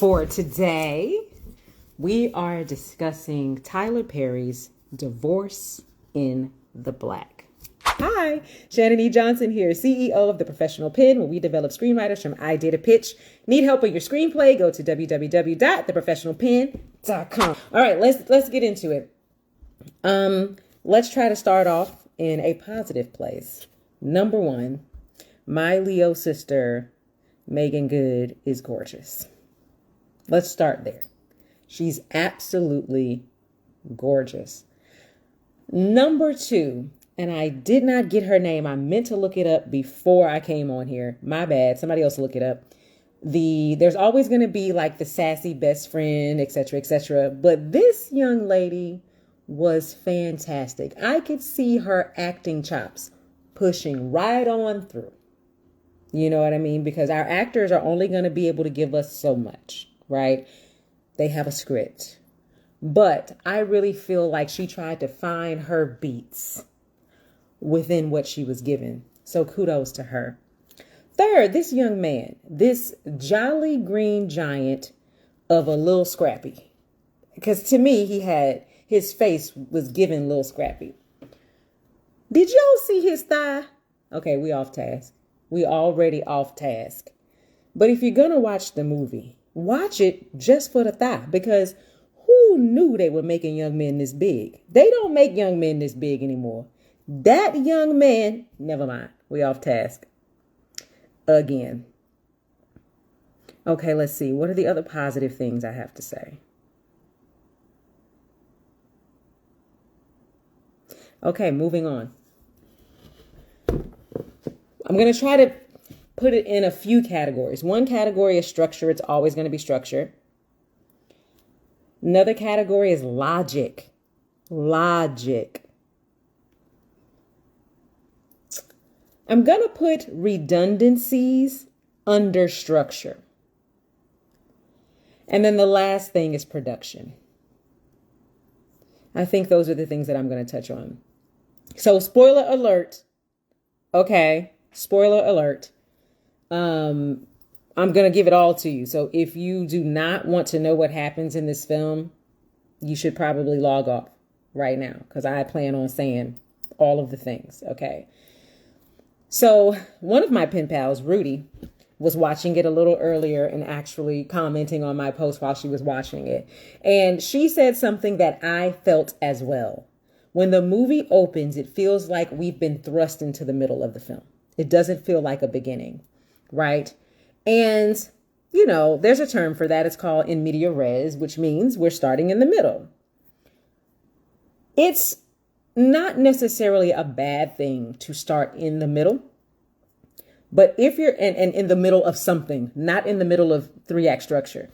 For today, we are discussing Tyler Perry's Divorce in the Black. Hi, Shannan E. Johnson here, CEO of The Professional Pen, where we develop screenwriters from idea to pitch. Need help with your screenplay? Go to www.theprofessionalpen.com. All right, let's get into it. Let's try to start off in a positive place. Number one, my Leo sister, Megan Good, is gorgeous. Let's start there. She's absolutely gorgeous. Number two, and I did not get her name. I meant to look it up before I came on here. My bad. Somebody else look it up. There's always going to be like the sassy best friend, etc., etc. But this young lady was fantastic. I could see her acting chops pushing right on through. You know what I mean? Because our actors are only going to be able to give us so much, right? They have a script. But I really feel like she tried to find her beats within what she was given. So kudos to her. Third, this young man, this jolly green giant of a little scrappy. Because to me, his face was given Lil Scrappy. Did y'all see his thigh? Okay, we off task. We already off task. But if you're going to watch the movie, watch it just for the thigh. Because who knew they were making young men this big? They don't make young men this big anymore. That young man, never mind. We off task. Again. Okay, let's see. What are the other positive things I have to say? Okay, moving on. I'm going to try to put it in a few categories. One category is structure. It's always going to be structure. Another category is logic. Logic. I'm going to put redundancies under structure. And then the last thing is production. I think those are the things that I'm going to touch on. So spoiler alert. Okay. Spoiler alert. I'm going to give it all to you. So if you do not want to know what happens in this film, you should probably log off right now because I plan on saying all of the things. Okay. So one of my pen pals, Rudy, was watching it a little earlier and actually commenting on my post while she was watching it. And she said something that I felt as well. When the movie opens, it feels like we've been thrust into the middle of the film. It doesn't feel like a beginning, right? And, you know, there's a term for that. It's called in media res, which means we're starting in the middle. It's not necessarily a bad thing to start in the middle. But if you're in the middle of something, not in the middle of 3-act structure,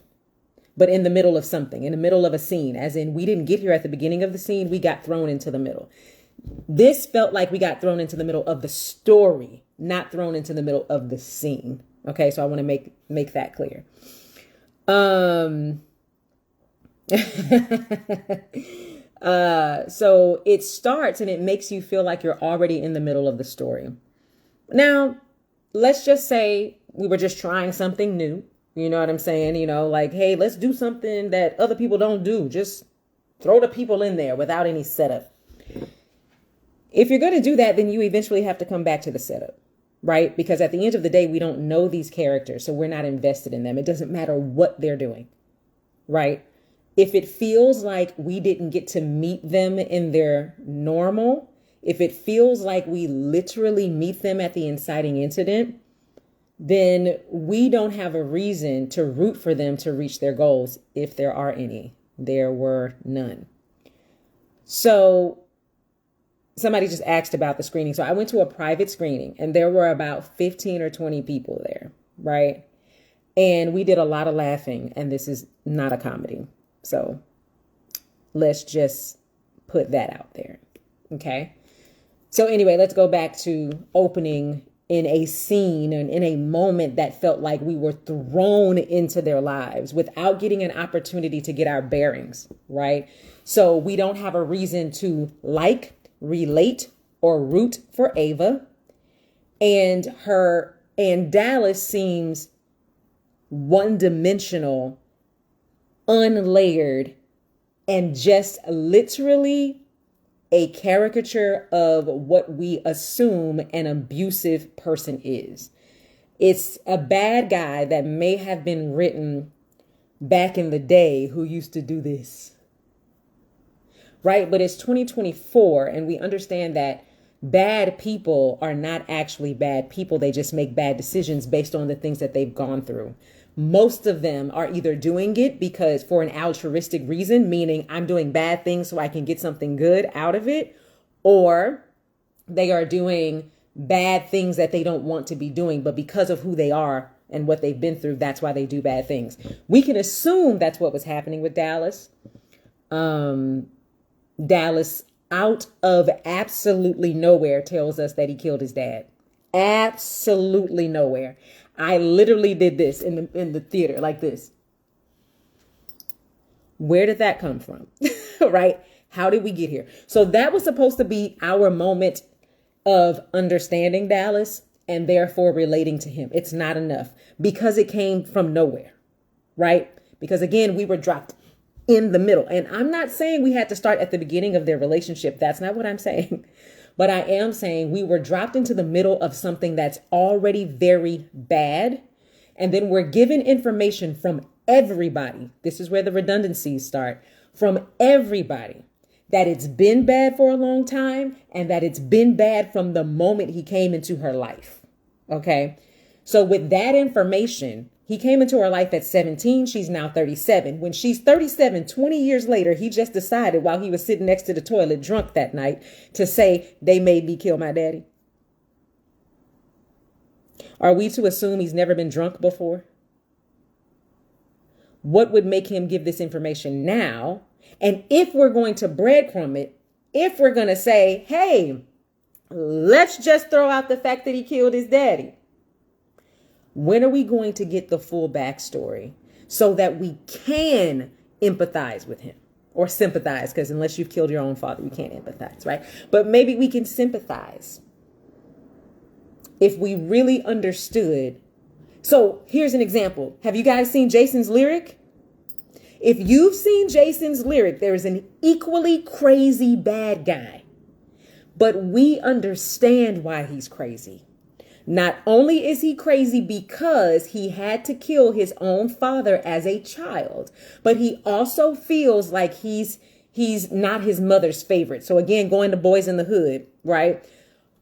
but in the middle of something, in the middle of a scene, as in we didn't get here at the beginning of the scene, we got thrown into the middle. This felt like we got thrown into the middle of the story, not thrown into the middle of the scene. Okay, so I want to make that clear. So it starts and it makes you feel like you're already in the middle of the story. Now, let's just say we were just trying something new. You know what I'm saying? You know, like, hey, let's do something that other people don't do. Just throw the people in there without any setup. If you're going to do that, then you eventually have to come back to the setup, right? Because at the end of the day, we don't know these characters, so we're not invested in them. It doesn't matter what they're doing, right? If it feels like we didn't get to meet them in their normal, if it feels like we literally meet them at the inciting incident, then we don't have a reason to root for them to reach their goals, if there are any. There were none. So somebody just asked about the screening. So I went to a private screening and there were about 15 or 20 people there, right? And we did a lot of laughing, and this is not a comedy. So let's just put that out there. Okay. So anyway, let's go back to opening in a scene and in a moment that felt like we were thrown into their lives without getting an opportunity to get our bearings, right? So we don't have a reason to like, relate, or root for Ava. And Dallas seems one-dimensional unlayered, and just literally a caricature of what we assume an abusive person is. It's a bad guy that may have been written back in the day who used to do this, right? But it's 2024, and we understand that bad people are not actually bad people. They just make bad decisions based on the things that they've gone through. Most of them are either doing it because for an altruistic reason, meaning I'm doing bad things so I can get something good out of it, or they are doing bad things that they don't want to be doing, but because of who they are and what they've been through, that's why they do bad things. We can assume that's what was happening with Dallas. Dallas, out of absolutely nowhere, tells us that he killed his dad. Absolutely nowhere. I literally did this in the theater like this. Where did that come from? Right? How did we get here? So that was supposed to be our moment of understanding Dallas and therefore relating to him. It's not enough because it came from nowhere, right? Because again, we were dropped in the middle. And I'm not saying we had to start at the beginning of their relationship. That's not what I'm saying. But I am saying we were dropped into the middle of something that's already very bad. And then we're given information from everybody. This is where the redundancies start. From everybody. That it's been bad for a long time and that it's been bad from the moment he came into her life. Okay. So with that information, he came into her life at 17. She's now 37. When she's 37, 20 years later, he just decided while he was sitting next to the toilet drunk that night to say, they made me kill my daddy. Are we to assume he's never been drunk before? What would make him give this information now? And if we're going to breadcrumb it, if we're going to say, hey, let's just throw out the fact that he killed his daddy. When are we going to get the full backstory so that we can empathize with him or sympathize? Because unless you've killed your own father, you can't empathize, right? But maybe we can sympathize if we really understood. So here's an example. Have you guys seen Jason's Lyric? If you've seen Jason's Lyric, there is an equally crazy bad guy, but we understand why he's crazy. Not only is he crazy because he had to kill his own father as a child, but he also feels like he's not his mother's favorite. So again, going to Boys in the Hood, right?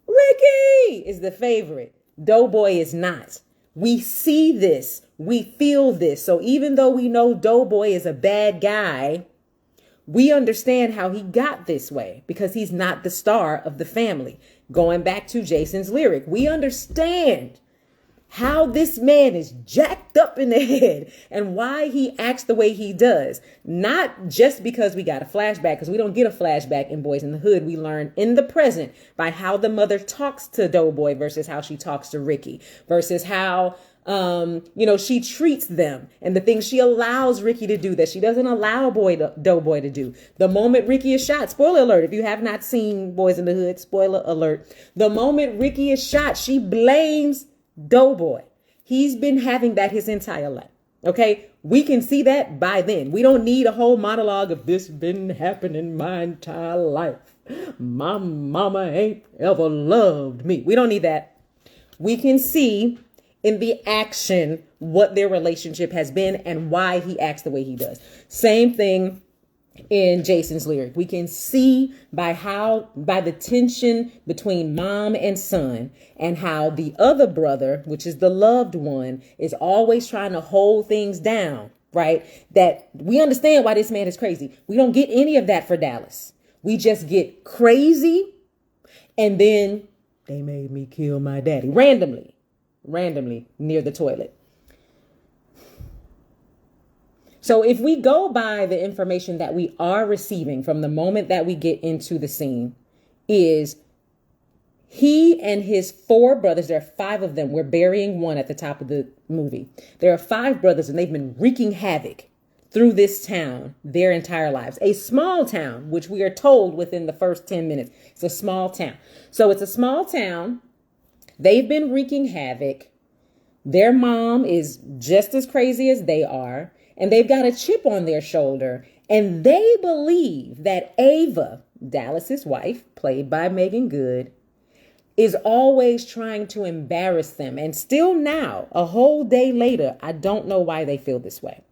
Ricky is the favorite. Doughboy is not. We see this. We feel this. So even though we know Doughboy is a bad guy, we understand how he got this way because he's not the star of the family. Going back to Jason's Lyric, we understand how this man is jacked up in the head and why he acts the way he does. Not just because we got a flashback, because we don't get a flashback in Boys in the Hood. We learn in the present by how the mother talks to Doughboy versus how she talks to Ricky versus how she treats them and the things she allows Ricky to do that she doesn't allow Doughboy to do. The moment Ricky is shot, spoiler alert, if you have not seen Boys in the Hood, spoiler alert. The moment Ricky is shot, she blames Doughboy. He's been having that his entire life. Okay, we can see that by then. We don't need a whole monologue of this been happening my entire life. My mama ain't ever loved me. We don't need that. We can see in the action what their relationship has been and why he acts the way he does. Same thing in Jason's Lyric. We can see by the tension between mom and son and how the other brother, which is the loved one, is always trying to hold things down, right? That we understand why this man is crazy. We don't get any of that for Dallas. We just get crazy and then they made me kill my daddy randomly near the toilet. So if we go by the information that we are receiving from the moment that we get into the scene, is he and his 4 brothers, there are 5 of them. We're burying one at the top of the movie. There are 5 brothers and they've been wreaking havoc through this town their entire lives. A small town, which we are told within the first 10 minutes. It's a small town. So it's a small town. They've been wreaking havoc. Their mom is just as crazy as they are. and they've got a chip on their shoulder, and they believe that Ava, Dallas's wife, played by Megan Good, is always trying to embarrass them. And still now, a whole day later, I don't know why they feel this way.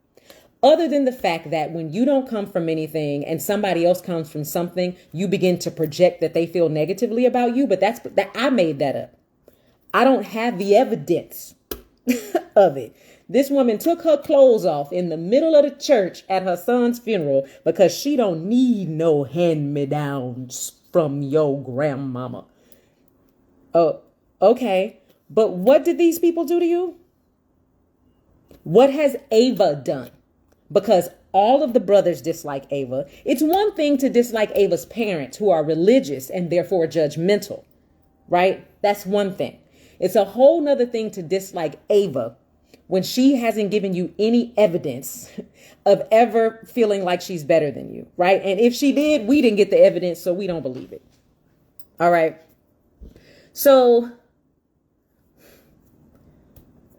Other than the fact that when you don't come from anything and somebody else comes from something, you begin to project that they feel negatively about you. But I made that up. I don't have the evidence of it. This woman took her clothes off in the middle of the church at her son's funeral because she don't need no hand-me-downs from your grandmama. Oh, okay. But what did these people do to you? What has Ava done? Because all of the brothers dislike Ava. It's one thing to dislike Ava's parents who are religious and therefore judgmental, right? That's one thing. It's a whole nother thing to dislike Ava when she hasn't given you any evidence of ever feeling like she's better than you, right? And if she did, we didn't get the evidence, so we don't believe it. All right. So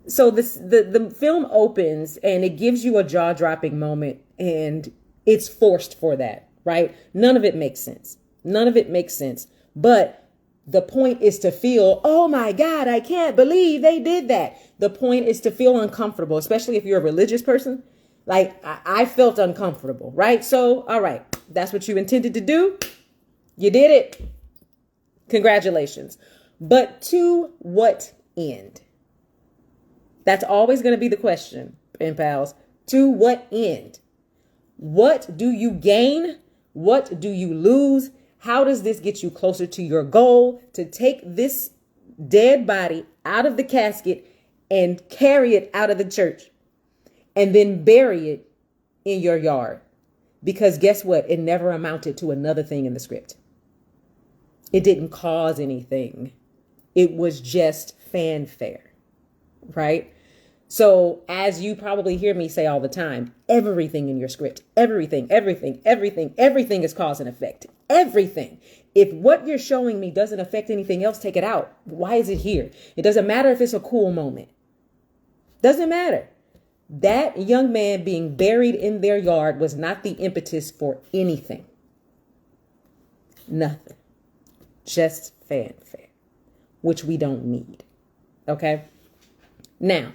the film opens and it gives you a jaw-dropping moment, and it's forced for that, right? None of it makes sense. None of it makes sense. But the point is to feel, oh my God, I can't believe they did that. The point is to feel uncomfortable, especially if you're a religious person. Like I felt uncomfortable, right? So, all right, that's what you intended to do. You did it. Congratulations. But to what end? That's always going to be the question, pen pals. To what end? What do you gain? What do you lose? How does this get you closer to your goal to take this dead body out of the casket and carry it out of the church and then bury it in your yard? Because guess what? It never amounted to another thing in the script. It didn't cause anything. It was just fanfare, right? So as you probably hear me say all the time, everything in your script, everything is cause and effect. Everything. If what you're showing me doesn't affect anything else, take it out. Why is it here? It doesn't matter if it's a cool moment. Doesn't matter. That young man being buried in their yard was not the impetus for anything. Nothing. Just fanfare, which we don't need. Okay. Now,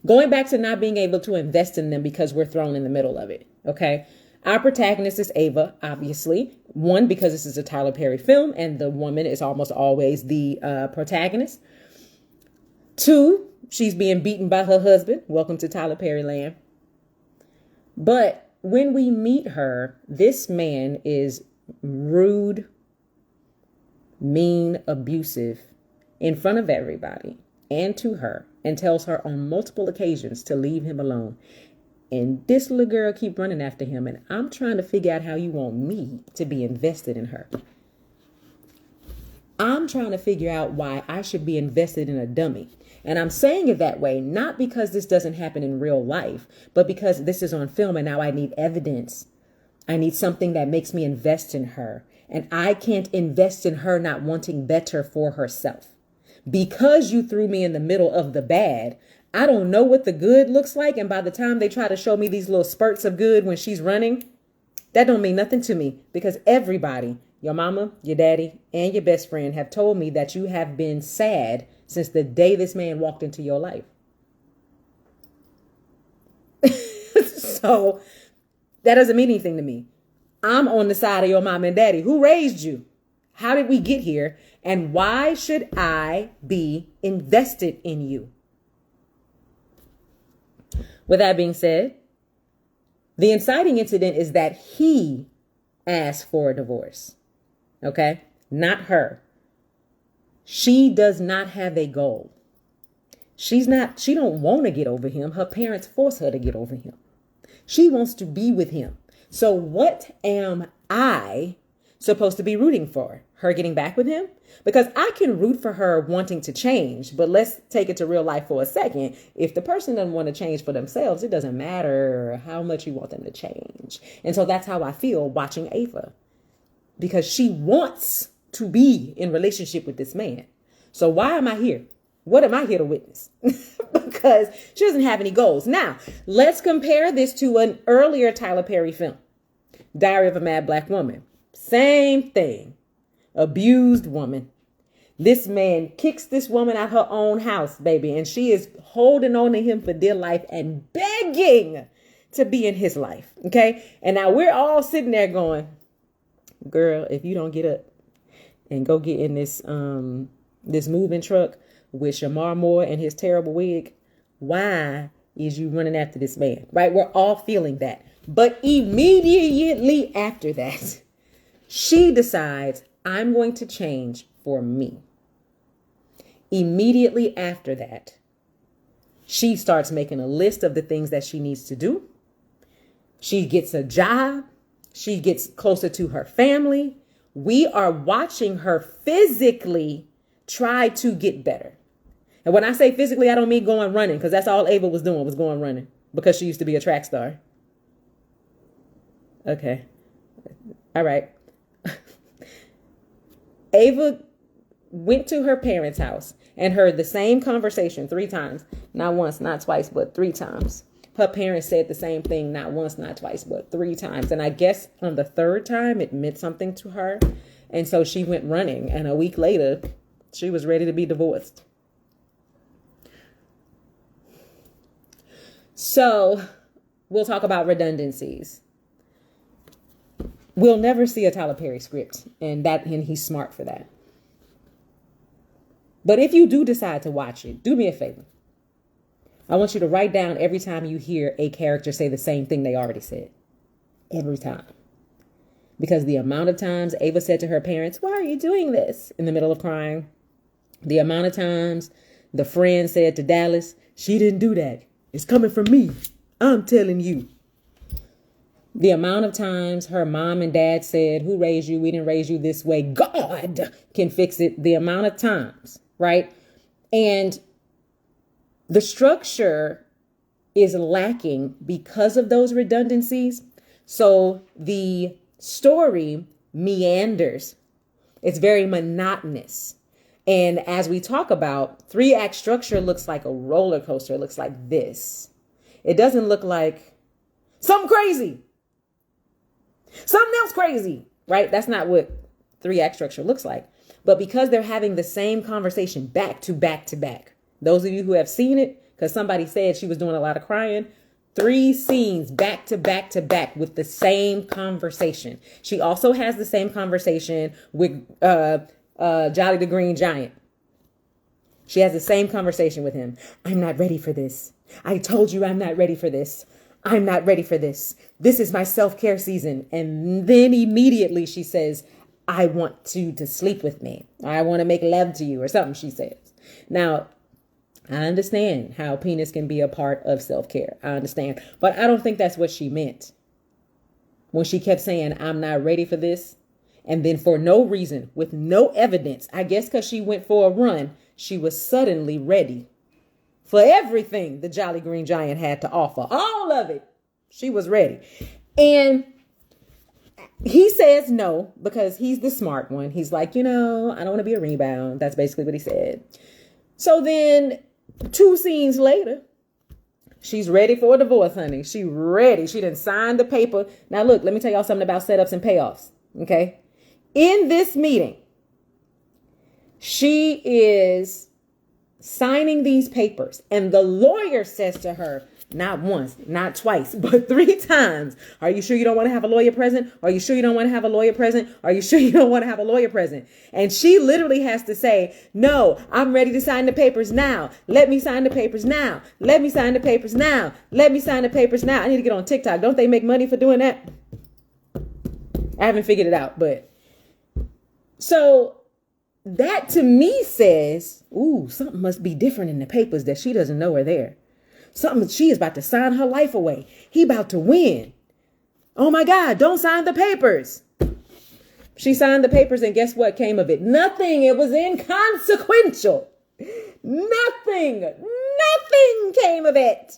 going back to not being able to invest in them because we're thrown in the middle of it. Okay. Our protagonist is Ava, obviously. One, because this is a Tyler Perry film and the woman is almost always the protagonist. Two, she's being beaten by her husband. Welcome to Tyler Perry land. But when we meet her, this man is rude, mean, abusive in front of everybody and to her, and tells her on multiple occasions to leave him alone. And this little girl keep running after him, and I'm trying to figure out how you want me to be invested in her. I'm trying to figure out why I should be invested in a dummy. And I'm saying it that way, not because this doesn't happen in real life, but because this is on film and now I need evidence. I need something that makes me invest in her. And I can't invest in her not wanting better for herself. Because you threw me in the middle of the bad, I don't know what the good looks like. And by the time they try to show me these little spurts of good when she's running, that don't mean nothing to me. Because everybody, your mama, your daddy, and your best friend have told me that you have been sad since the day this man walked into your life. So that doesn't mean anything to me. I'm on the side of your mom and daddy. Who raised you? How did we get here? And why should I be invested in you? With that being said, the inciting incident is that he asked for a divorce. Okay? Not her. She does not have a goal. She don't want to get over him. Her parents force her to get over him. She wants to be with him. So what am I supposed to be rooting for? Her getting back with him? Because I can root for her wanting to change, but let's take it to real life for a second. If the person doesn't want to change for themselves, it doesn't matter how much you want them to change. And so that's how I feel watching Ava, because she wants to be in relationship with this man. So why am I here? What am I here to witness? Because she doesn't have any goals. Now, let's compare this to an earlier Tyler Perry film, Diary of a Mad Black Woman. Same thing. Abused woman. This man kicks this woman out her own house, baby, and she is holding on to him for dear life and begging to be in his life. Okay. And now we're all sitting there going, girl, if you don't get up and go get in this moving truck with Shamar Moore and his terrible wig, why is you running after this man? Right? We're all feeling that. But immediately after that, she decides, I'm going to change for me. Immediately after that, she starts making a list of the things that she needs to do. She gets a job. She gets closer to her family. We are watching her physically try to get better. And when I say physically, I don't mean going running, because that's all Ava was doing, was going running, because she used to be a track star. Okay. All right. Ava went to her parents' house and heard the same conversation 3 times. Not once, not twice, but 3 times. Her parents said the same thing, not once, not twice, but 3 times. And I guess on the 3rd time, it meant something to her. And so she went running. And a week later, she was ready to be divorced. So we'll talk about redundancies. We'll never see a Tyler Perry script, and he's smart for that. But if you do decide to watch it, do me a favor. I want you to write down every time you hear a character say the same thing they already said. Every time. Because the amount of times Ava said to her parents, why are you doing this? In the middle of crying. The amount of times the friend said to Dallas, she didn't do that. It's coming from me. I'm telling you. The amount of times her mom and dad said, who raised you? We didn't raise you this way. God can fix it. The amount of times, right? And the structure is lacking because of those redundancies. So the story meanders. It's very monotonous. And as we talk about, 3-act structure looks like a roller coaster. It looks like this. It doesn't look like something crazy. Something else crazy, right? That's not what 3-act structure looks like. But because they're having the same conversation back to back to back, those of you who have seen it, because somebody said she was doing a lot of crying, 3 scenes back to back to back with the same conversation. She also has the same conversation with Jolly the Green Giant. She has the same conversation with him. I'm not ready for this. I told you I'm not ready for this. I'm not ready for this. This is my self-care season. And then immediately she says, I want you to sleep with me. I want to make love to you or something, she says. Now, I understand how penis can be a part of self-care. I understand. But I don't think that's what she meant when she kept saying, I'm not ready for this. And then for no reason, with no evidence, I guess because she went for a run, she was suddenly ready for everything the Jolly Green Giant had to offer. All of it. She was ready. And he says no because he's the smart one. He's like, I don't want to be a rebound. That's basically what he said. So then 2 scenes later, she's ready for a divorce, honey. She ready. She done signed the paper. Now, look, let me tell y'all something about setups and payoffs. Okay. In this meeting, she is signing these papers, and the lawyer says to her, not once, not twice, but 3 times, are you sure you don't want to have a lawyer present? Are you sure you don't want to have a lawyer present? Are you sure you don't want to have a lawyer present? And she literally has to say, no, I'm ready to sign the papers now. Let me sign the papers now. Let me sign the papers now. Let me sign the papers now. I need to get on TikTok. Don't they make money for doing that? I haven't figured it out, but so that to me says, ooh, something must be different in the papers that she doesn't know are there. Something, she is about to sign her life away. He about to win. Oh my God, don't sign the papers. She signed the papers and guess what came of it? Nothing. It was inconsequential. Nothing came of it.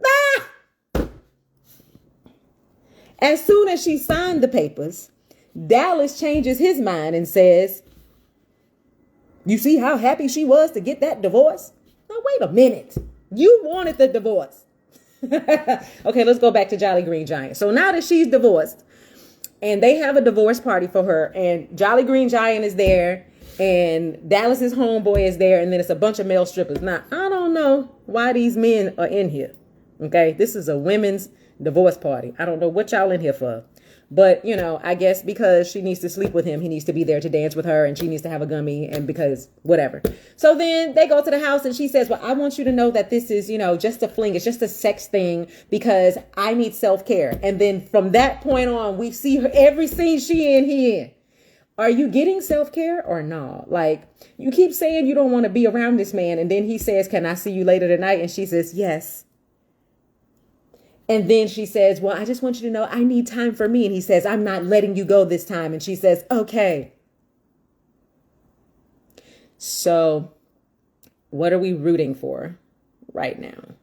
Ah! As soon as she signed the papers, Dallas changes his mind and says, You see how happy she was to get that divorce? Now, wait a minute. You wanted the divorce. Okay, let's go back to Jolly Green Giant. So now that she's divorced and they have a divorce party for her and Jolly Green Giant is there and Dallas's homeboy is there and then it's a bunch of male strippers. Now, I don't know why these men are in here. Okay, this is a women's divorce party. I don't know what y'all in here for. But, you know, I guess because she needs to sleep with him, he needs to be there to dance with her and she needs to have a gummy and because whatever. So then they go to the house and she says, well, I want you to know that this is, you know, just a fling. It's just a sex thing because I need self-care. And then from that point on, we see her every scene she in, he in. Are you getting self-care or no? Like, you keep saying you don't want to be around this man. And then he says, can I see you later tonight? And she says, yes. And then she says, well, I just want you to know I need time for me. And he says, I'm not letting you go this time. And she says, okay. So what are we rooting for right now?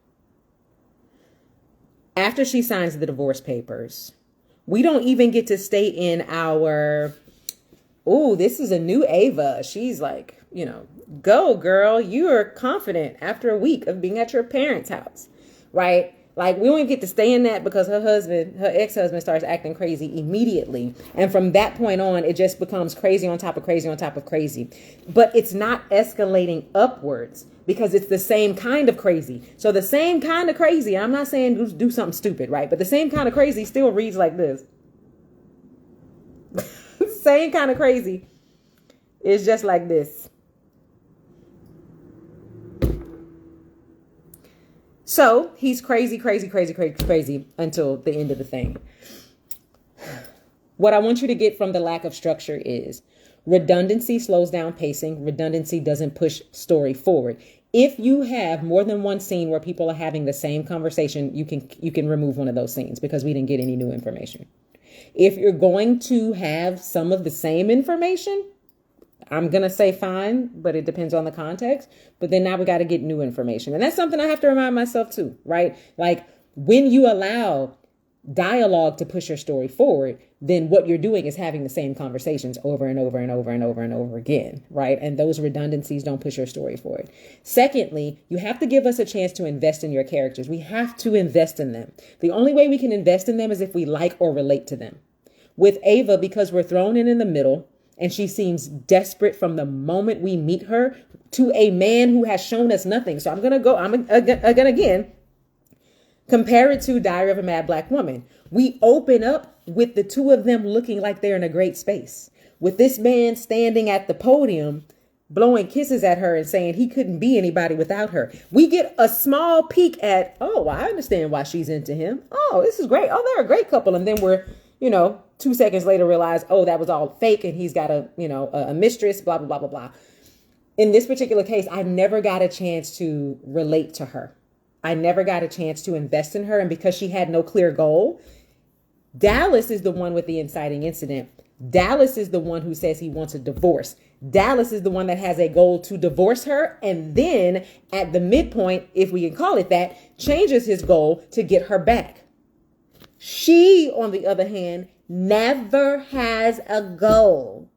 After she signs the divorce papers, we don't even get to stay in our, oh, this is a new Ava. She's like, you know, go girl. You are confident after a week of being at your parents' house, right? Like, we don't get to stay in that because her ex-husband starts acting crazy immediately. And from that point on, it just becomes crazy on top of crazy on top of crazy. But it's not escalating upwards because it's the same kind of crazy. So the same kind of crazy, I'm not saying do something stupid, right? But the same kind of crazy still reads like this. Same kind of crazy is just like this. So he's crazy until the end of the thing. What I want you to get from the lack of structure is redundancy slows down pacing. Redundancy doesn't push story forward. If you have more than one scene where people are having the same conversation, you can remove one of those scenes because we didn't get any new information. If you're going to have some of the same information, I'm going to say fine, but it depends on the context. But then now we got to get new information. And that's something I have to remind myself too, right? Like, when you allow dialogue to push your story forward, then what you're doing is having the same conversations over and over and over and over and over again, right? And those redundancies don't push your story forward. Secondly, you have to give us a chance to invest in your characters. We have to invest in them. The only way we can invest in them is if we like or relate to them. With Ava, because we're thrown in the middle, and she seems desperate from the moment we meet her to a man who has shown us nothing. So I'm going to again compare it to Diary of a Mad Black Woman. We open up with the two of them looking like they're in a great space, with this man standing at the podium, blowing kisses at her and saying he couldn't be anybody without her. We get a small peek at, oh, I understand why she's into him. Oh, this is great. Oh, they're a great couple. And then we're, 2 seconds later realize, oh, that was all fake. And he's got a mistress, blah, blah, blah, blah, blah. In this particular case, I never got a chance to relate to her. I never got a chance to invest in her. And because she had no clear goal, Dallas is the one with the inciting incident. Dallas is the one who says he wants a divorce. Dallas is the one that has a goal to divorce her. And then at the midpoint, if we can call it that, changes his goal to get her back. She, on the other hand, never has a goal.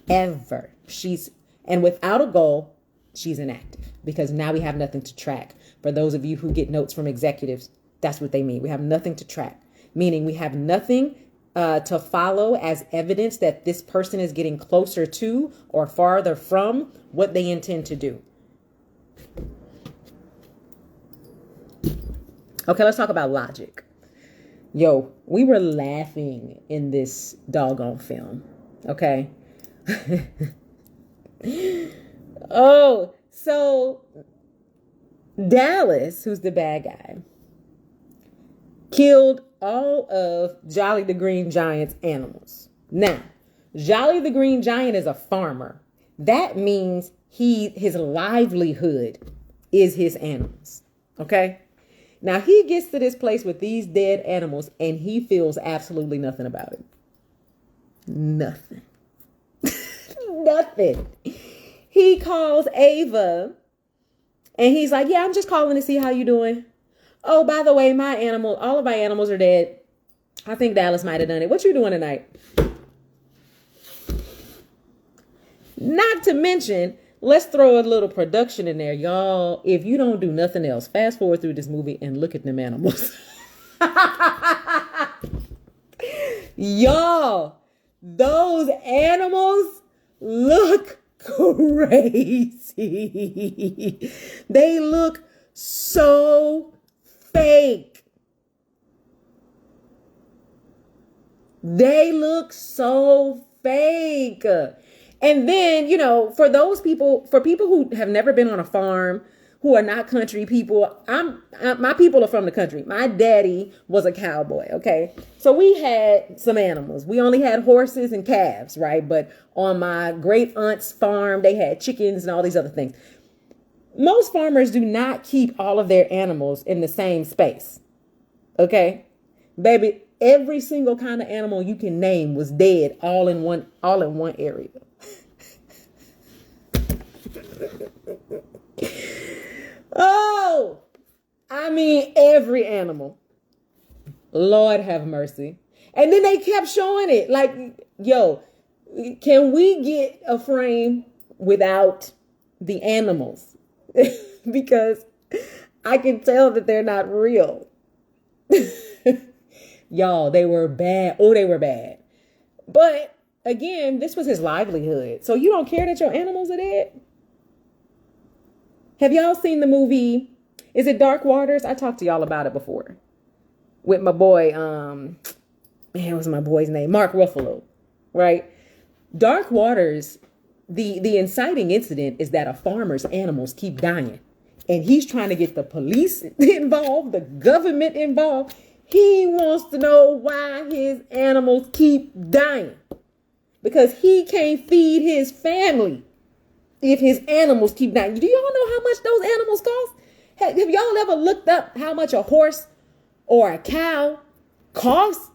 Ever. And without a goal, she's inactive because now we have nothing to track. For those of you who get notes from executives, that's what they mean. We have nothing to track, meaning we have nothing to follow as evidence that this person is getting closer to or farther from what they intend to do. Okay, let's talk about logic. Yo, we were laughing in this doggone film. Okay. Oh, so Dallas, who's the bad guy, killed all of Jolly the Green Giant's animals. Now, Jolly the Green Giant is a farmer. That means his livelihood is his animals. Okay? Now, he gets to this place with these dead animals and he feels absolutely nothing about it. Nothing. Nothing. He calls Ava and he's like, yeah, I'm just calling to see how you doing. Oh, by the way, all of my animals are dead. I think Dallas might have done it. What you doing tonight? Not to mention, let's throw a little production in there, y'all. If you don't do nothing else, fast forward through this movie and look at them animals. Y'all, those animals look crazy. They look so fake. They look so fake. And then, you know, for people who have never been on a farm, who are not country people, my people are from the country. My daddy was a cowboy, okay? So we had some animals. We only had horses and calves, right? But on my great aunt's farm, they had chickens and all these other things. Most farmers do not keep all of their animals in the same space, okay? Baby, every single kind of animal you can name was dead all in one area. Oh, I mean, every animal. Lord have mercy. And then they kept showing it like, yo, can we get a frame without the animals? Because I can tell that they're not real. Y'all, they were bad. Oh, they were bad. But again, this was his livelihood. So you don't care that your animals are dead? Have y'all seen the movie? Is it Dark Waters? I talked to y'all about it before. With my boy, what was my boy's name? Mark Ruffalo, right? Dark Waters, the inciting incident is that a farmer's animals keep dying. And he's trying to get the police involved, the government involved. He wants to know why his animals keep dying. Because he can't feed his family if his animals keep dying. Do y'all know how much those animals cost? Have y'all ever looked up how much a horse or a cow costs?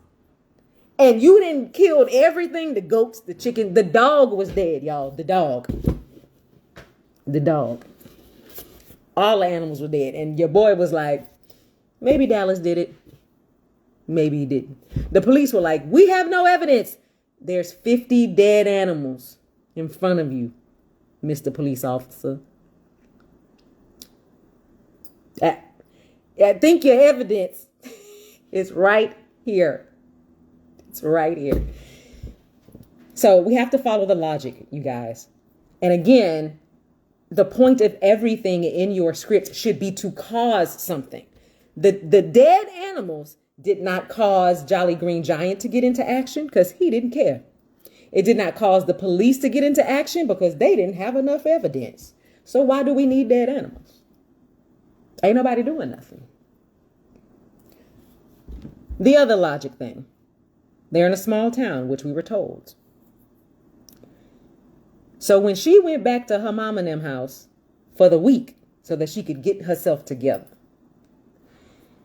And you didn't killed everything, the goats, the chicken, the dog was dead, y'all. The dog. All the animals were dead. And your boy was like, maybe Dallas did it. Maybe he didn't. The police were like, we have no evidence. There's 50 dead animals in front of you, Mr. Police Officer. I think your evidence is right here. It's right here. So we have to follow the logic, you guys. And again, the point of everything in your script should be to cause something. The dead animals did not cause Jolly Green Giant to get into action because he didn't care. It did not cause the police to get into action because they didn't have enough evidence. So why do we need dead animals? Ain't nobody doing nothing. The other logic thing. They're in a small town, which we were told. So when she went back to her mom and them house for the week so that she could get herself together,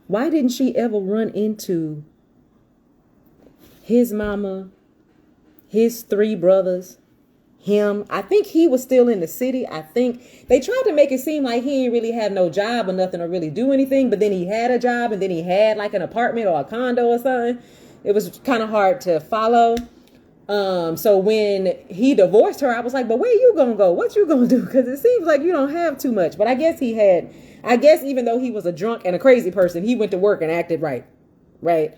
why didn't she ever run into his mama, his 3 brothers, him? I think he was still in the city. I think they tried to make it seem like he didn't really have no job or nothing or really do anything. But then he had a job and then he had like an apartment or a condo or something. It was kind of hard to follow. So when he divorced her, I was like, but where you gonna go? What you gonna do? Because it seems like you don't have too much. But I guess even though he was a drunk and a crazy person, he went to work and acted right. Right.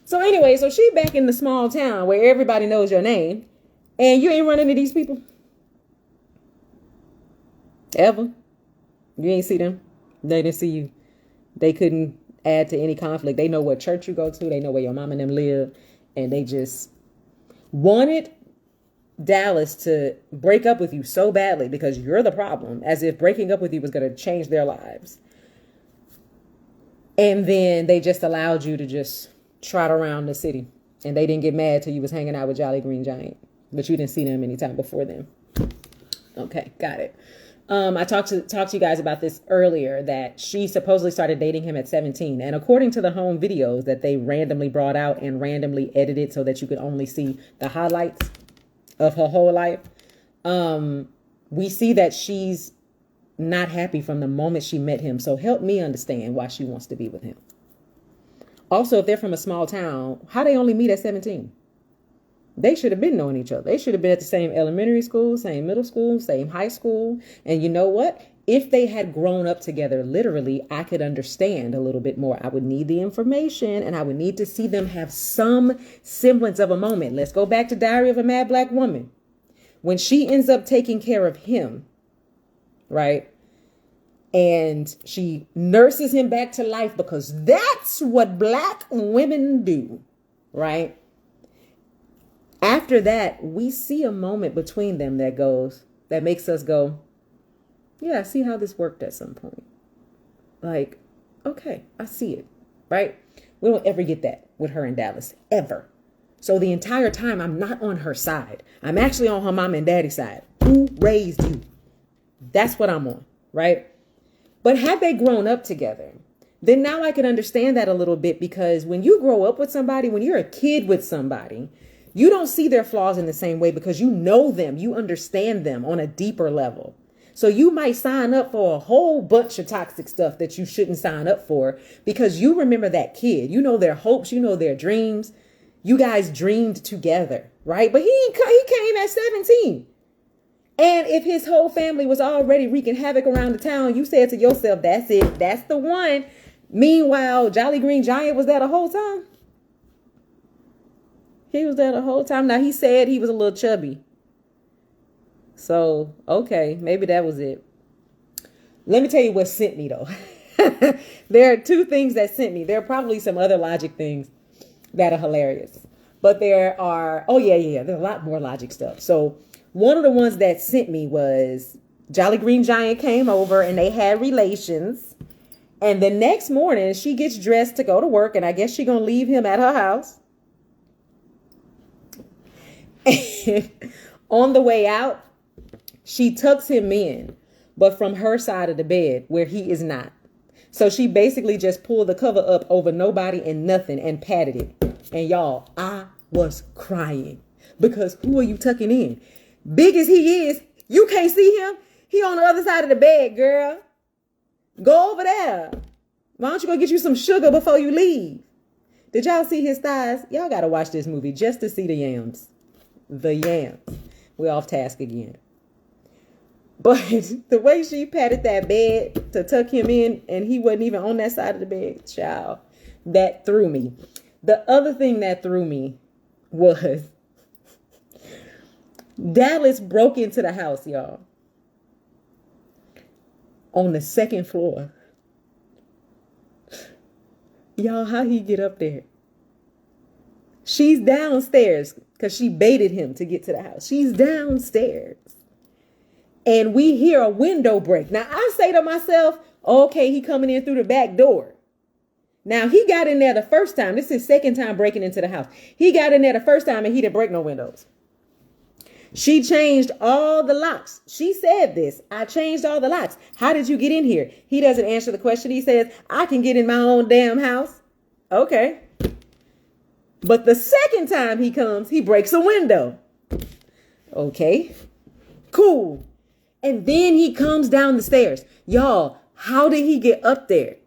So anyway, so she back in the small town where everybody knows your name and you ain't running into these people. Ever. You ain't see them. They didn't see you. They couldn't add to any conflict. They know what church you go to. They know where your mom and them live. And they just wanted Dallas to break up with you so badly because you're the problem, as if breaking up with you was going to change their lives. And then they just allowed you to just trot around the city. And they didn't get mad till you was hanging out with Jolly Green Giant. But you didn't see them anytime before then. Okay, got it. I talked to you guys about this earlier, that she supposedly started dating him at 17. And according to the home videos that they randomly brought out and randomly edited so that you could only see the highlights of her whole life, we see that she's not happy from the moment she met him. So help me understand why she wants to be with him. Also, if they're from a small town, how they only meet at 17? They should have been knowing each other. They should have been at the same elementary school, same middle school, same high school. And you know what? If they had grown up together, literally, I could understand a little bit more. I would need the information and I would need to see them have some semblance of a moment. Let's go back to Diary of a Mad Black Woman. When she ends up taking care of him, right? And she nurses him back to life because that's what Black women do, right? After that, we see a moment between them that makes us go, yeah, I see how this worked at some point. Like, okay, I see it, right? We don't ever get that with her in Dallas, ever. So the entire time, I'm not on her side. I'm actually on her mom and daddy side. Who raised you? That's what I'm on, right? But had they grown up together, then now I can understand that a little bit, because when you grow up with somebody, when you're a kid with somebody, you don't see their flaws in the same way because you know them. You understand them on a deeper level. So you might sign up for a whole bunch of toxic stuff that you shouldn't sign up for because you remember that kid. You know their hopes. You know their dreams. You guys dreamed together, right? But he came at 17. And if his whole family was already wreaking havoc around the town, you said to yourself, that's it. That's the one. Meanwhile, Jolly Green Giant was there the whole time. He was there the whole time. Now, he said he was a little chubby. So, okay, maybe that was it. Let me tell you what sent me, though. There are two things that sent me. There are probably some other logic things that are hilarious. But there are, there's a lot more logic stuff. So one of the ones that sent me was Jolly Green Giant came over and they had relations. And the next morning she gets dressed to go to work. And I guess she's going to leave him at her house. And on the way out, she tucks him in, but from her side of the bed where he is not. So she basically just pulled the cover up over nobody and nothing and patted it. And y'all, I was crying because who are you tucking in? Big as he is, you can't see him. He on the other side of the bed, girl. Go over there. Why don't you go get you some sugar before you leave? Did y'all see his thighs? Y'all got to watch this movie just to see the yams. The yams. We're off task again. But the way she patted that bed to tuck him in and he wasn't even on that side of the bed, child, that threw me. The other thing that threw me was Dallas broke into the house, y'all, on the second floor. Y'all, how he get up there? She's downstairs because she baited him to get to the house. She's downstairs. And we hear a window break. Now, I say to myself, okay, he coming in through the back door. Now, he got in there the first time. This is his second time breaking into the house. He got in there the first time and he didn't break no windows. She changed all the locks. She said this. I changed all the locks. How did you get in here? He doesn't answer the question. He says, I can get in my own damn house. Okay. But the second time he comes, he breaks a window. Okay. Cool. And then he comes down the stairs. Y'all, how did he get up there?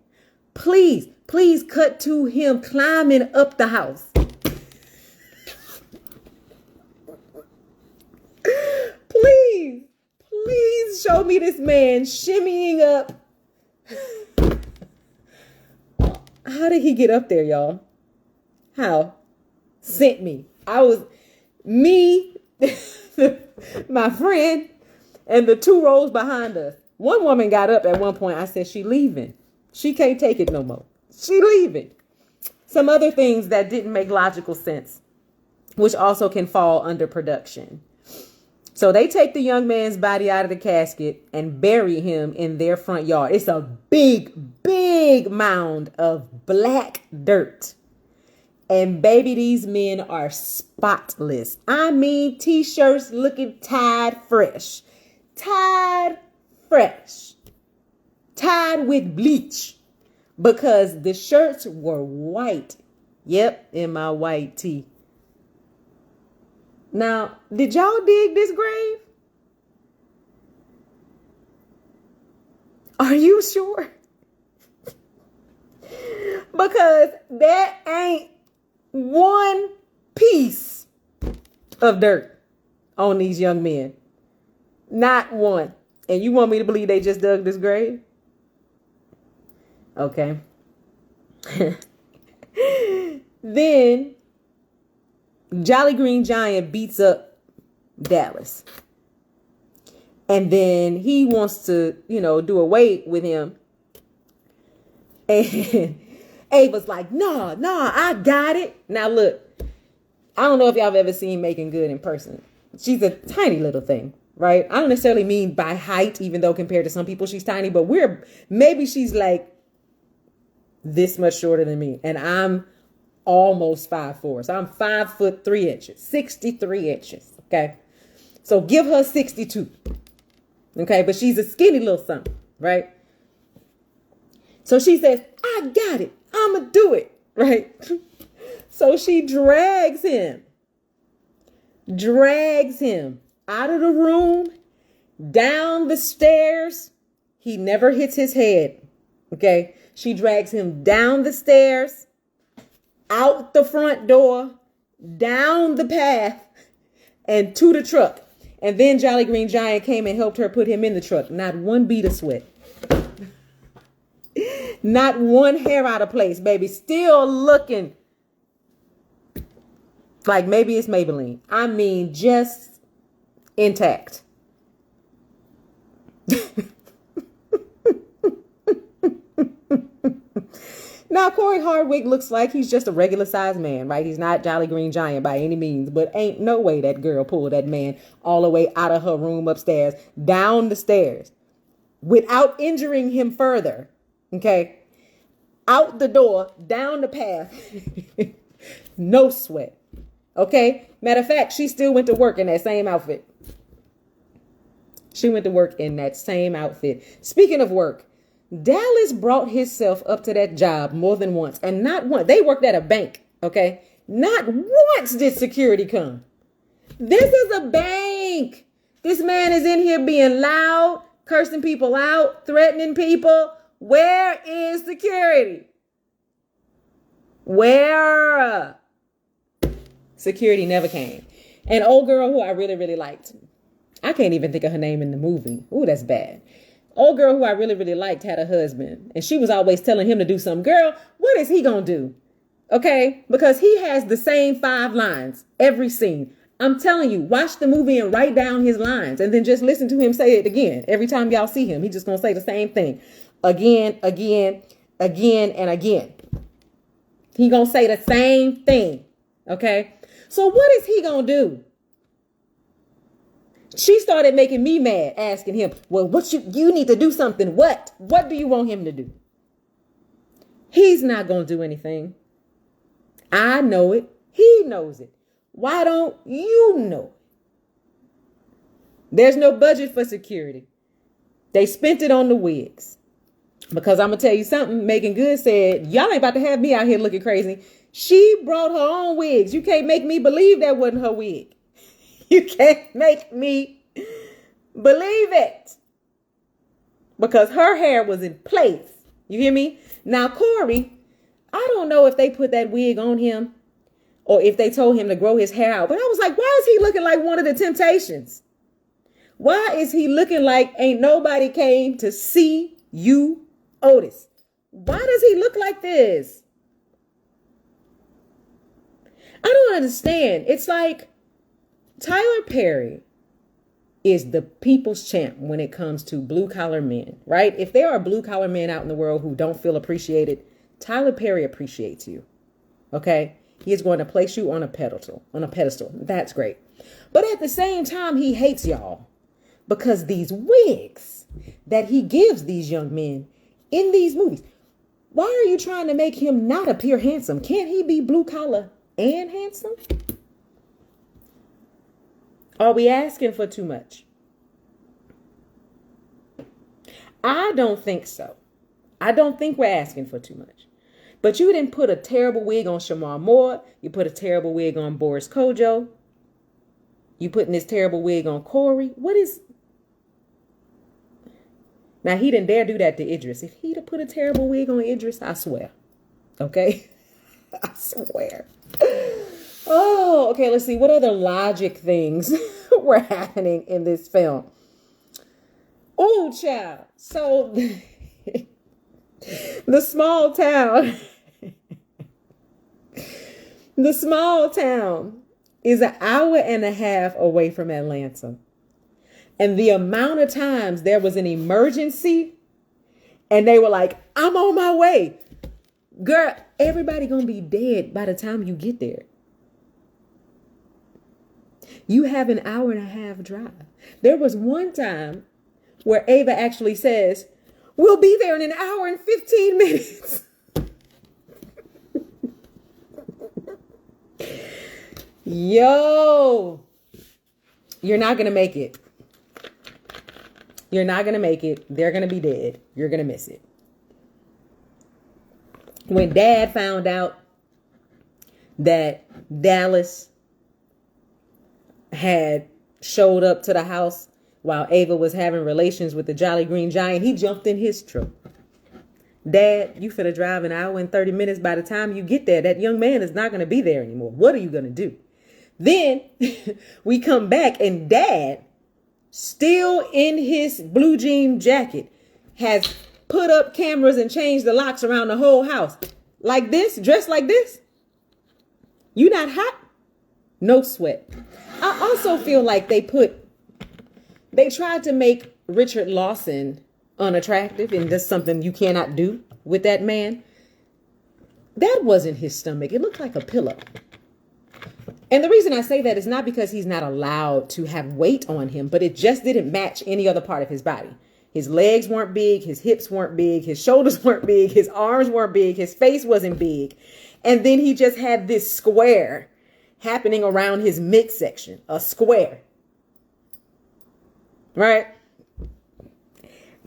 Please cut to him climbing up the house. Please show me this man shimmying up. How did he get up there, y'all? How? Sent me. My friend, and the two rows behind us. One woman got up at one point. I said, she leaving. She can't take it no more. She leaving. Some other things that didn't make logical sense, which also can fall under production. So they take the young man's body out of the casket and bury him in their front yard. It's a big, big mound of black dirt. And baby, these men are spotless. I mean, t-shirts looking tied fresh. Tied fresh. Tied with bleach. Because the shirts were white. Yep, in my white tee. Now, did y'all dig this grave? Are you sure? Because that ain't one piece of dirt on these young men. Not one. And you want me to believe they just dug this grave? Okay. Then Jolly Green Giant beats up Dallas. And then he wants to, do away with him. And Ava's like, nah, I got it. Now look, I don't know if y'all have ever seen Megan Good in person. She's a tiny little thing, right? I don't necessarily mean by height, even though compared to some people she's tiny, but maybe she's like this much shorter than me. And I'm almost 5'4". So I'm 5'3", 63 inches. Okay. So give her 62. Okay. But she's a skinny little something, right? So she says, I got it. I'ma do it. Right. So she drags him out of the room, down the stairs. He never hits his head. Okay. She drags him down the stairs, out the front door, down the path, and to the truck. And then Jolly Green Giant came and helped her put him in the truck. Not one bead of sweat. Not one hair out of place, baby. Still looking like maybe it's Maybelline. I mean, just intact. Now, Corey Hardwick looks like he's just a regular sized man, right? He's not Jolly Green Giant by any means, but ain't no way that girl pulled that man all the way out of her room upstairs, down the stairs, without injuring him further. Okay. Out the door, down the path. No sweat. Okay. Matter of fact, she still went to work in that same outfit. Speaking of work, Dallas brought himself up to that job more than once. And not once. They worked at a bank. Okay. Not once did security come. This is a bank. This man is in here being loud, cursing people out, threatening people. Where is security? Where? Security never came. An old girl who I really, really liked. I can't even think of her name in the movie. Ooh, that's bad. Old girl who I really, really liked had a husband. And she was always telling him to do something. Girl, what is he going to do? Okay? Because he has the same 5 lines every scene. I'm telling you, watch the movie and write down his lines. And then just listen to him say it again. Every time y'all see him, he's just going to say the same thing. Again, and again. He going to say the same thing. Okay? So what is he going to do? She started making me mad, asking him, well, what you need to do something. What do you want him to do? He's not going to do anything. I know it. He knows it. Why don't you know it? There's no budget for security. They spent it on the wigs. Because I'm going to tell you something. Megan Good said, y'all ain't about to have me out here looking crazy. She brought her own wigs. You can't make me believe that wasn't her wig. You can't make me believe it. Because her hair was in place. You hear me? Now, Corey, I don't know if they put that wig on him or if they told him to grow his hair out. But I was like, why is he looking like one of the Temptations? Why is he looking like ain't nobody came to see you, Otis? Why does he look like this? I don't understand. It's like Tyler Perry is the people's champ when it comes to blue collar men, right? If there are blue collar men out in the world who don't feel appreciated, Tyler Perry appreciates you. Okay. He is going to place you on a pedestal, That's great. But at the same time, he hates y'all because these wigs that he gives these young men in these movies, why are you trying to make him not appear handsome? Can't he be blue collar and handsome? Are we asking for too much? I don't think so. I don't think we're asking for too much. But you didn't put a terrible wig on Shamar Moore. You put a terrible wig on Boris Kojo. You putting this terrible wig on Corey. What is... Now, he didn't dare do that to Idris. If he'd have put a terrible wig on Idris, I swear. Okay? I swear. Oh, okay. Let's see. What other logic things were happening in this film? Oh, child. So the small town, the small town is an hour and a half away from Atlanta. And the amount of times there was an emergency and they were like, I'm on my way. Girl, everybody gonna be dead by the time you get there. You have an hour and a half drive. There was one time where Ava actually says, we'll be there in an hour and 15 minutes. Yo, you're not going to make it. You're not going to make it. They're going to be dead. You're going to miss it. When Dad found out that Dallas had showed up to the house while Ava was having relations with the Jolly Green Giant, he jumped in his truck. Dad, you finna drive an hour and 30 minutes. By the time you get there, that young man is not going to be there anymore. What are you going to do? Then we come back and Dad, still in his blue jean jacket, has put up cameras and changed the locks around the whole house. Like this, dressed like this. You not hot? No sweat. I also feel like they tried to make Richard Lawson unattractive and just something you cannot do with that man. That wasn't his stomach. It looked like a pillow. And the reason I say that is not because he's not allowed to have weight on him, but it just didn't match any other part of his body. His legs weren't big. His hips weren't big. His shoulders weren't big. His arms weren't big. His face wasn't big. And then he just had this square happening around his midsection, a square. Right?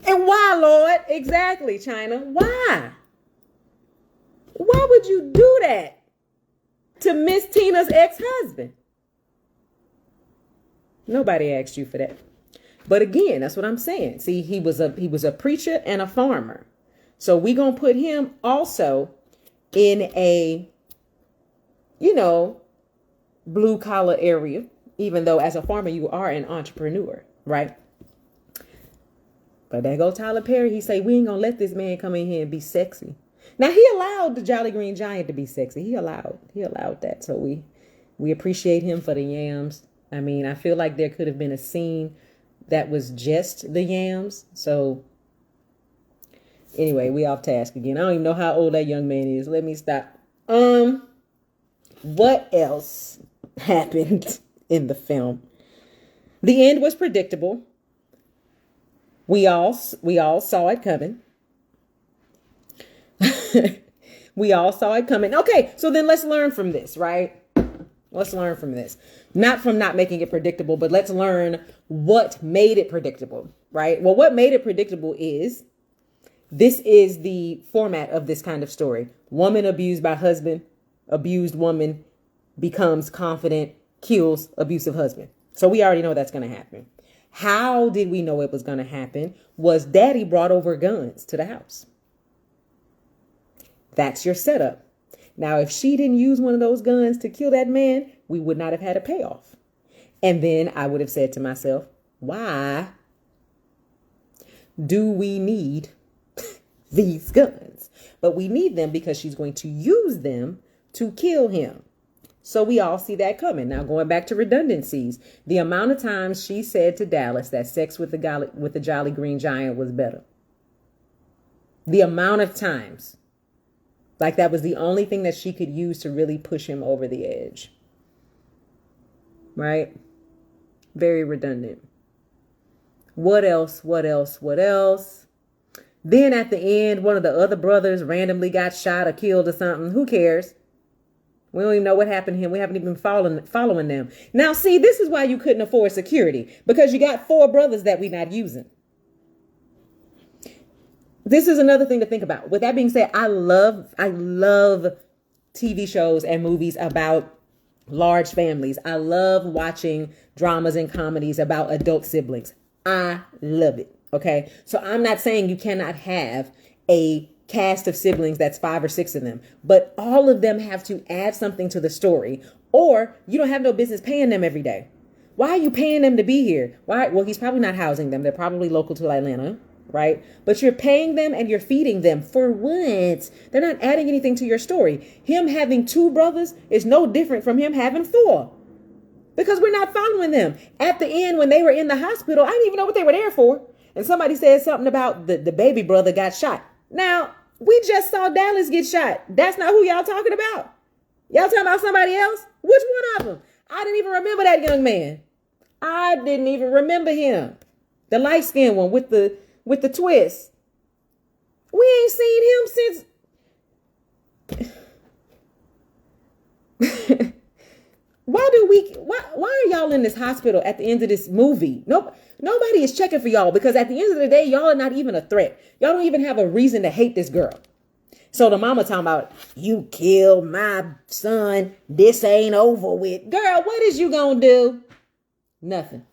And why, Lord? Exactly, China. Why? Why would you do that to Miss Tina's ex-husband? Nobody asked you for that. But again, that's what I'm saying. See, he was a preacher and a farmer. So we're going to put him also in a, blue collar area, even though as a farmer, you are an entrepreneur, right? But there go Tyler Perry. He say, we ain't going to let this man come in here and be sexy. Now, he allowed the Jolly Green Giant to be sexy. He allowed that. So we appreciate him for the yams. I mean, I feel like there could have been a scene that was just the yams. So anyway, we off task again. I don't even know how old that young man is. Let me stop. What else happened in the film? The end was predictable. We all saw it coming. We all saw it coming. Okay, so then let's learn from this, right? Let's learn from this. Not from not making it predictable, but let's learn what made it predictable, right? Well, what made it predictable is this is the format of this kind of story. Woman abused by husband, abused woman becomes confident, kills abusive husband. So we already know that's going to happen. How did we know it was going to happen? Was Daddy brought over guns to the house. That's your setup. Now, if she didn't use one of those guns to kill that man, we would not have had a payoff. And then I would have said to myself, why do we need these guns? But we need them because she's going to use them to kill him. So we all see that coming. Now, going back to redundancies, the amount of times she said to Dallas that sex with the Jolly Green Giant was better. The amount of times. Like that was the only thing that she could use to really push him over the edge. Right? Very redundant. What else? Then at the end, one of the other brothers randomly got shot or killed or something. Who cares? We don't even know what happened to him. We haven't even been following them. Now, see, this is why you couldn't afford security. Because you got 4 brothers that we're not using. This is another thing to think about. With that being said, I love TV shows and movies about large families. I love watching dramas and comedies about adult siblings. I love it. Okay. So I'm not saying you cannot have a cast of siblings that's 5 or 6 of them, but all of them have to add something to the story, or you don't have no business paying them every day. Why are you paying them to be here? Why? Well, he's probably not housing them. They're probably local to Atlanta, right? But you're paying them and you're feeding them for what? They're not adding anything to your story. Him having 2 brothers is no different from him having 4, because we're not following them. At the end, when they were in the hospital, I didn't even know what they were there for. And somebody said something about the baby brother got shot. Now, we just saw Dallas get shot. That's not who y'all talking about. Y'all talking about somebody else? Which one of them? I didn't even remember that young man. I didn't even remember him. The light-skinned one with the twist. We ain't seen him since. Why are y'all in this hospital at the end of this movie? Nobody is checking for y'all, because at the end of the day, y'all are not even a threat. Y'all don't even have a reason to hate this girl. So the mama talking about, you killed my son. This ain't over with. Girl, what is you gonna do? Nothing.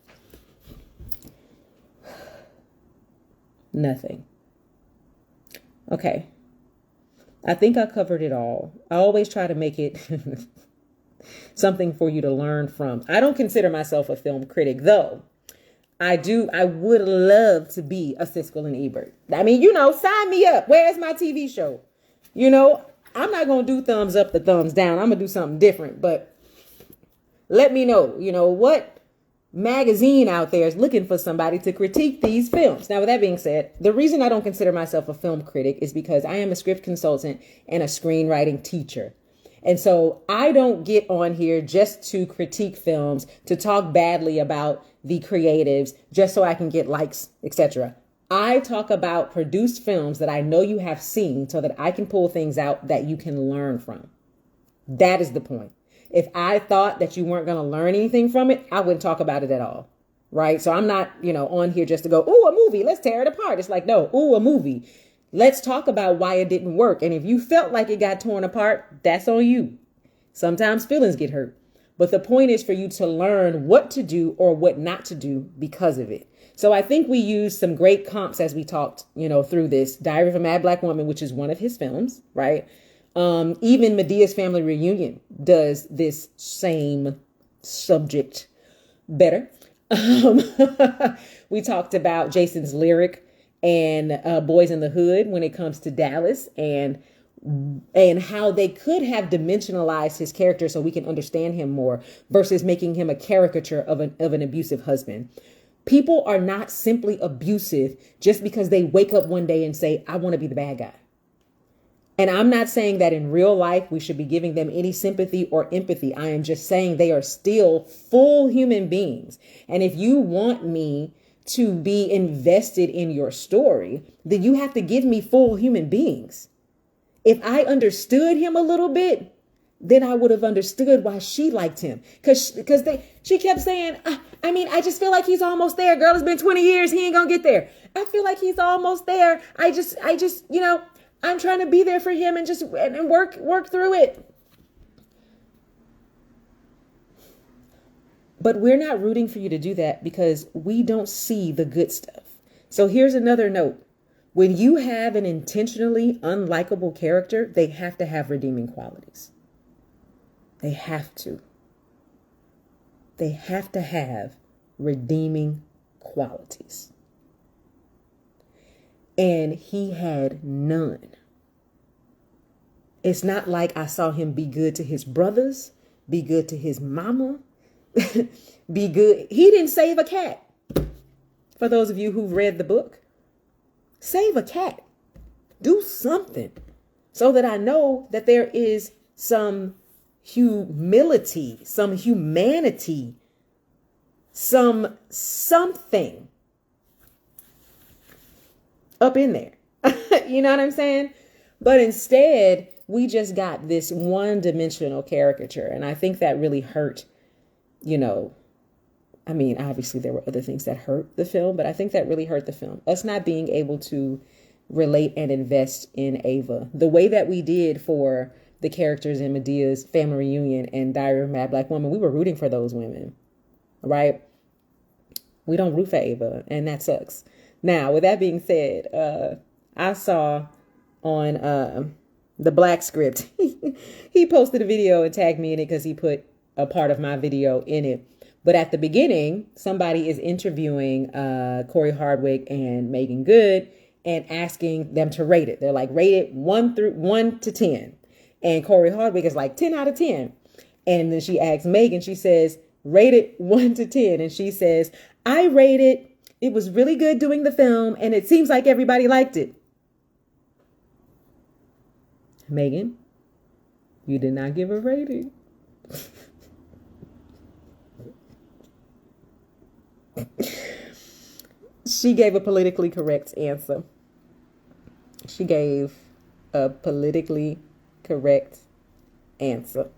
Nothing. Okay. I think I covered it all. I always try to make it something for you to learn from. I don't consider myself a film critic, though. I would love to be a Siskel and Ebert. I mean, sign me up. Where's my TV show? I'm not going to do thumbs up the thumbs down. I'm going to do something different. But let me know, what magazine out there is looking for somebody to critique these films. Now, with that being said, the reason I don't consider myself a film critic is because I am a script consultant and a screenwriting teacher. And so I don't get on here just to critique films, to talk badly about the creatives, just so I can get likes, etc. I talk about produced films that I know you have seen so that I can pull things out that you can learn from. That is the point. If I thought that you weren't going to learn anything from it, I wouldn't talk about it at all. Right. So I'm not, on here just to go, ooh, a movie. Let's tear it apart. It's like, no, ooh, a movie. Let's talk about why it didn't work. And if you felt like it got torn apart, that's on you. Sometimes feelings get hurt. But the point is for you to learn what to do or what not to do because of it. So I think we used some great comps as we talked, through this. Diary of a Mad Black Woman, which is one of his films, right? Even Medea's Family Reunion does this same subject better. We talked about Jason's Lyric and Boys in the Hood when it comes to Dallas, and how they could have dimensionalized his character so we can understand him more versus making him a caricature of an abusive husband. People are not simply abusive just because they wake up one day and say, I want to be the bad guy. And I'm not saying that in real life we should be giving them any sympathy or empathy. I am just saying they are still full human beings. And if you want me to be invested in your story, then you have to give me full human beings. If I understood him a little bit, then I would have understood why she liked him. Because she kept saying, I just feel like he's almost there. Girl, it's been 20 years. He ain't gonna get there. I feel like he's almost there. I just, I'm trying to be there for him and work through it. But we're not rooting for you to do that because we don't see the good stuff. So here's another note. When you have an intentionally unlikable character, they have to have redeeming qualities. They have to. They have to have redeeming qualities. And he had none. It's not like I saw him be good to his brothers, be good to his mama, be good. He didn't save a cat. For those of you who've read the book, save a cat. Do something so that I know that there is some humility, some humanity, something up in there. You know what I'm saying? But instead, we just got this one-dimensional caricature. And I think that really hurt, obviously there were other things that hurt the film, but I think that really hurt the film. Us not being able to relate and invest in Ava the way that we did for the characters in Medea's Family Reunion and Diary of a Mad Black Woman. We were rooting for those women, right? We don't root for Ava, and that sucks. Now, with that being said, I saw on the Black Script. He posted a video and tagged me in it because he put a part of my video in it. But at the beginning, somebody is interviewing Corey Hardwick and Megan Good and asking them to rate it. They're like, rate it 1 to 10. And Corey Hardwick is like 10 out of 10. And then she asks Megan, she says, rate it 1 to 10. And she says, I rate it. It was really good doing the film. And it seems like everybody liked it. Megan, you did not give a rating. She gave a politically correct answer. She gave a politically correct answer.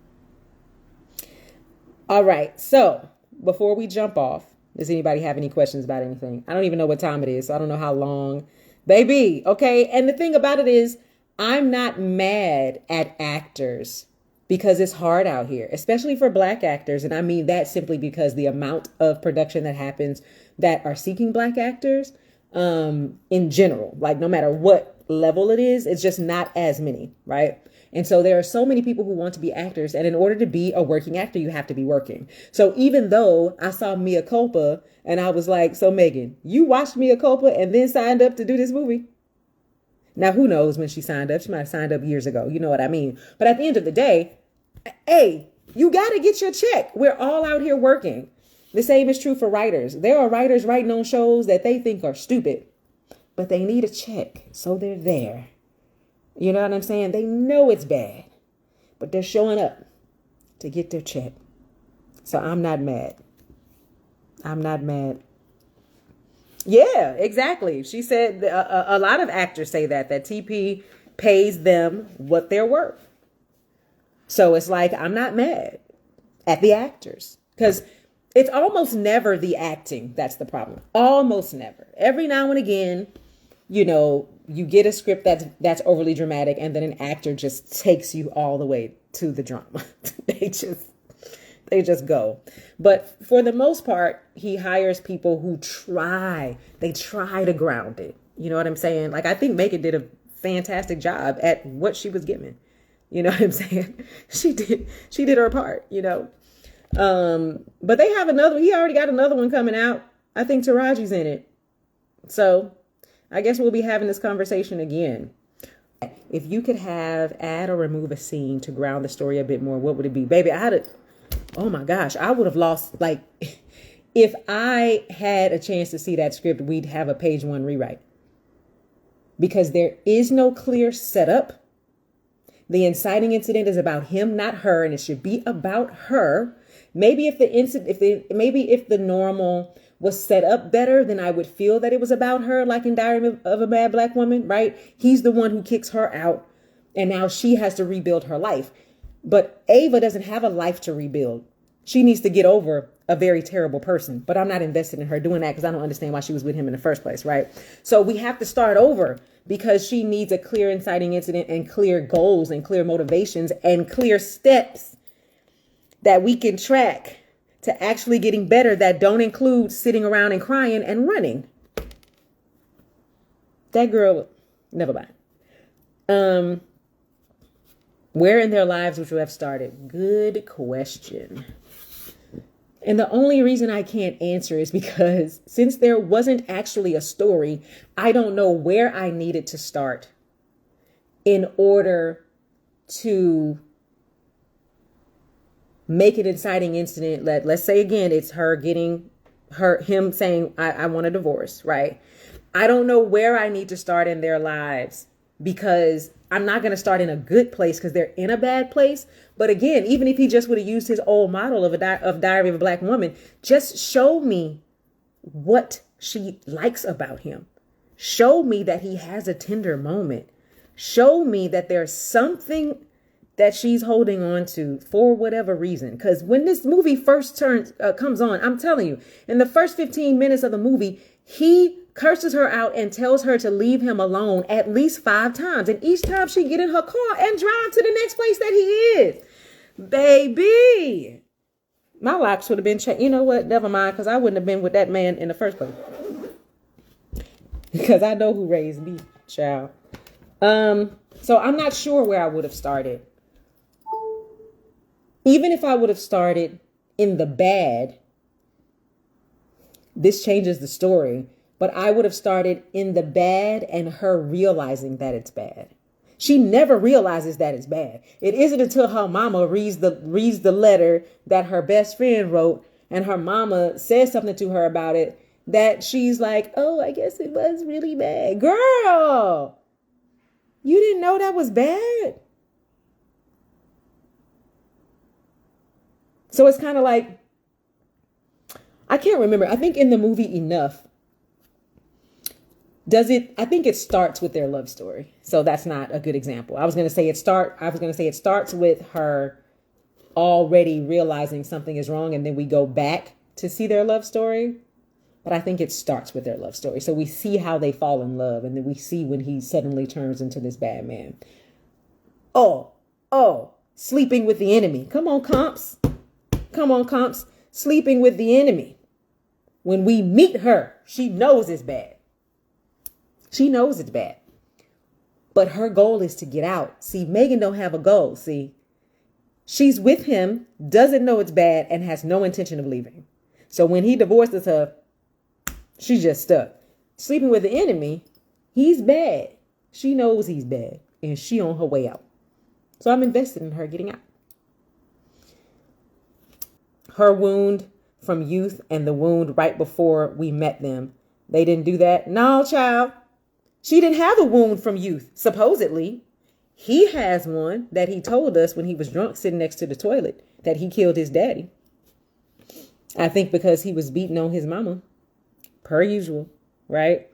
All right. So before we jump off, does anybody have any questions about anything? I don't even know what time it is, so I don't know how long. Baby. Okay. And the thing about it is, I'm not mad at actors because it's hard out here, especially for Black actors. And I mean that simply because the amount of production that happens that are seeking Black actors in general, like no matter what level it is, it's just not as many, right? And so there are so many people who want to be actors. And in order to be a working actor, you have to be working. So even though I saw Mea Culpa and I was like, so Megan, you watched Mea Culpa and then signed up to do this movie? Now, who knows when she signed up? She might have signed up years ago. You know what I mean? But at the end of the day, hey, you got to get your check. We're all out here working. The same is true for writers. There are writers writing on shows that they think are stupid, but they need a check. So they're there. You know what I'm saying? They know it's bad, but they're showing up to get their check. So I'm not mad. I'm not mad. Yeah, exactly. She said a lot of actors say that TP pays them what they're worth. So it's like, I'm not mad at the actors because it's almost never the acting that's the problem. Almost never. Every now and again, you know, you get a script that's overly dramatic and then an actor just takes you all the way to the drama. They just go. But for the most part, he hires people who try to ground it. You know what I'm saying? Like, I think Megan did a fantastic job at what she was given. You know what I'm saying? She did her part, you know. But they have he already got another one coming out. I think Taraji's in it. So I guess we'll be having this conversation again. If you could add or remove a scene to ground the story a bit more, what would it be? Baby, oh my gosh, I would have lost, like, if I had a chance to see that script, we'd have a page 1 rewrite. Because there is no clear setup. The inciting incident is about him, not her, and it should be about her. Maybe if the normal was set up better, then I would feel that it was about her, like in Diary of a Mad Black Woman, right? He's the one who kicks her out, and now she has to rebuild her life. But Ava doesn't have a life to rebuild. She needs to get over a very terrible person. But I'm not invested in her doing that because I don't understand why she was with him in the first place, right? So we have to start over because she needs a clear inciting incident and clear goals and clear motivations and clear steps that we can track to actually getting better that don't include sitting around and crying and running. That girl, never mind. Where in their lives would you have started? Good question. And the only reason I can't answer is because since there wasn't actually a story, I don't know where I needed to start in order to make an inciting incident. Let's say again, it's him saying, I want a divorce, right? I don't know where I need to start in their lives because I'm not going to start in a good place because they're in a bad place. But again, even if he just would have used his old model of Diary of a Black Woman, just show me what she likes about him. Show me that he has a tender moment. Show me that there's something that she's holding on to for whatever reason. Because when this movie first comes on, I'm telling you, in the first 15 minutes of the movie, he curses her out and tells her to leave him alone at least 5 times. And each time she get in her car and drive to the next place that he is. Baby, my locks would have been changed. You know what? Never mind, because I wouldn't have been with that man in the first place. Because I know who raised me, child. So I'm not sure where I would have started. Even if I would have started in the bad, this changes the story. But I would have started in the bad and her realizing that it's bad. She never realizes that it's bad. It isn't until her mama reads the letter that her best friend wrote and her mama says something to her about it that she's like, oh, I guess it was really bad. Girl, you didn't know that was bad? So it's kind of like, I can't remember. I think in the movie Enough, I think it starts with their love story. So that's not a good example. I was going to say it starts with her already realizing something is wrong, and then we go back to see their love story. But I think it starts with their love story. So we see how they fall in love, and then we see when he suddenly turns into this bad man. Oh, sleeping with the enemy. Come on, comps. Sleeping with the enemy. When we meet her, she knows it's bad. But her goal is to get out. See, Megan don't have a goal. See, she's with him, doesn't know it's bad, and has no intention of leaving. So when he divorces her, she's just stuck. Sleeping with the enemy, he's bad. She knows he's bad, and she on her way out. So I'm invested in her getting out. Her wound from youth and the wound right before we met them. They didn't do that? No, child. She didn't have a wound from youth, supposedly. He has one that he told us when he was drunk sitting next to the toilet that he killed his daddy. I think because he was beating on his mama, per usual, right?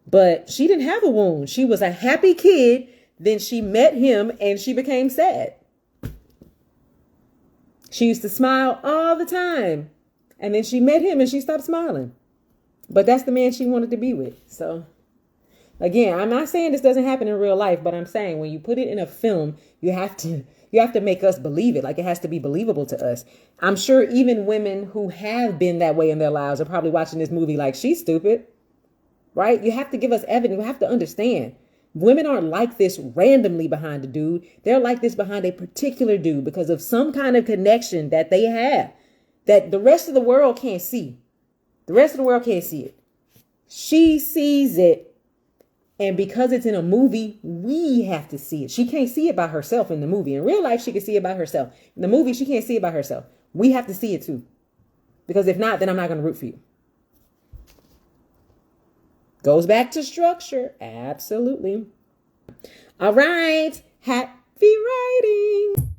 But she didn't have a wound. She was a happy kid. Then she met him and she became sad. She used to smile all the time. And then she met him and she stopped smiling. But that's the man she wanted to be with. So again, I'm not saying this doesn't happen in real life, but I'm saying when you put it in a film, you have to make us believe it. Like, it has to be believable to us. I'm sure even women who have been that way in their lives are probably watching this movie like, she's stupid, right? You have to give us evidence. We have to understand. Women aren't like this randomly behind a dude. They're like this behind a particular dude because of some kind of connection that they have that the rest of the world can't see. The rest of the world can't see it. She sees it. And because it's in a movie, we have to see it. She can't see it by herself in the movie. In real life, she can see it by herself. In the movie, she can't see it by herself. We have to see it too. Because if not, then I'm not going to root for you. Goes back to structure. Absolutely. All right. Happy writing.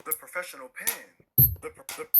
The professional pen. The professional